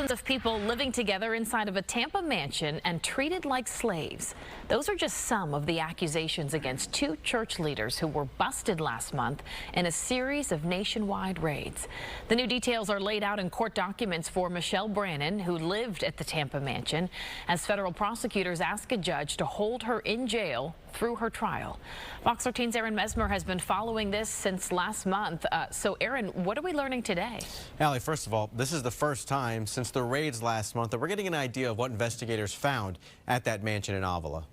Of people living together inside of a Tampa mansion and treated like slaves. Those are just some of the accusations against two church leaders who were busted last month in a series of nationwide raids. The new details are laid out in court documents for Michelle Brannon, who lived at the Tampa mansion, as federal prosecutors ask a judge to hold her in jail through her trial. Fox 13's Aaron Mesmer has been following this since last month. So, Aaron, what are we learning today? Allie, first of all, this is the first time since the raids last month that we're getting an idea of what investigators found at that mansion in Avila.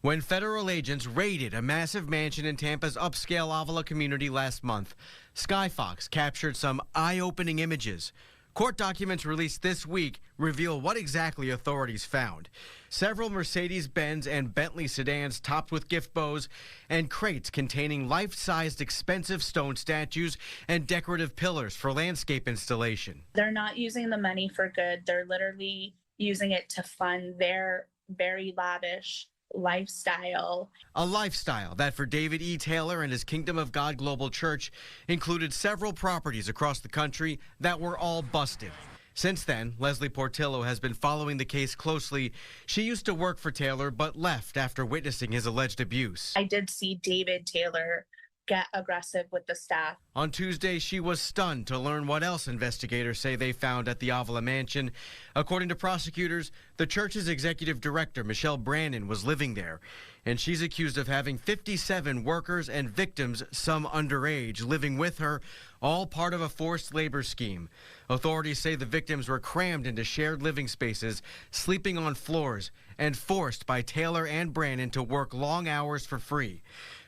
When federal agents raided a massive mansion in Tampa's upscale Avila community last month, Sky Fox captured some eye-opening images. Court documents released this week reveal what exactly authorities found. Several Mercedes-Benz and Bentley sedans topped with gift bows and crates containing life-sized expensive stone statues and decorative pillars for landscape installation. They're not using the money for good. They're literally using it to fund their very lavish lifestyle. A lifestyle that for David E. Taylor and his Kingdom of God Global Church included several properties across the country that were all busted. Since then, Leslie Portillo has been following the case closely. She used to work for Taylor but left after witnessing his alleged abuse. I did see David Taylor get aggressive with the staff. On Tuesday, she was stunned to learn what else investigators say they found at the Avila mansion. According to prosecutors, the church's executive director, Michelle Brannon, was living there, and she's accused of having 57 workers and victims, some underage, living with her, all part of a forced labor scheme. Authorities say the victims were crammed into shared living spaces, sleeping on floors, and forced by Taylor and Brannon to work long hours for free.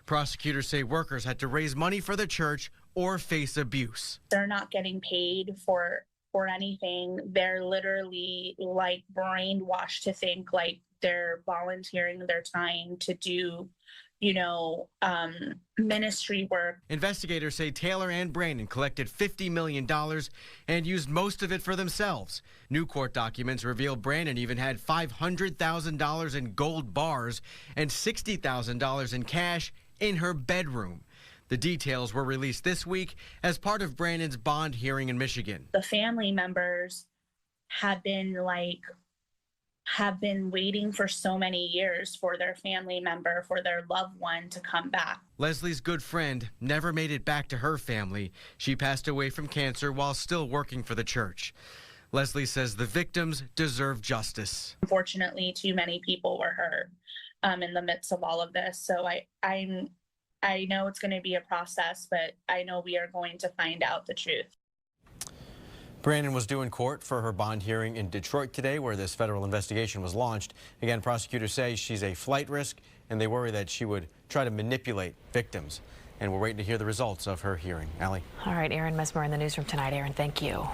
Prosecutors say workers had to raise money for the church or face abuse. They're not getting paid for anything. They're literally like brainwashed to think like they're volunteering their time to do, ministry work. Investigators say Taylor and Brannon collected $50 million and used most of it for themselves. New court documents reveal Brannon even had $500,000 in gold bars and $60,000 in cash in her bedroom. The details were released this week as part of Brannon's bond hearing in Michigan. The family members have been waiting for so many years for their family member, for their loved one to come back. Leslie's good friend never made it back to her family. She passed away from cancer while still working for the church. Leslie says the victims deserve justice. Unfortunately, too many people were hurt in the midst of all of this. So I know it's going to be a process, but I know we are going to find out the truth. Brannon was due in court for her bond hearing in Detroit today, where this federal investigation was launched. Again, prosecutors say she's a flight risk, and they worry that she would try to manipulate victims. And we're waiting to hear the results of her hearing. Allie. All right, Aaron Mesmer in the newsroom tonight. Aaron, thank you.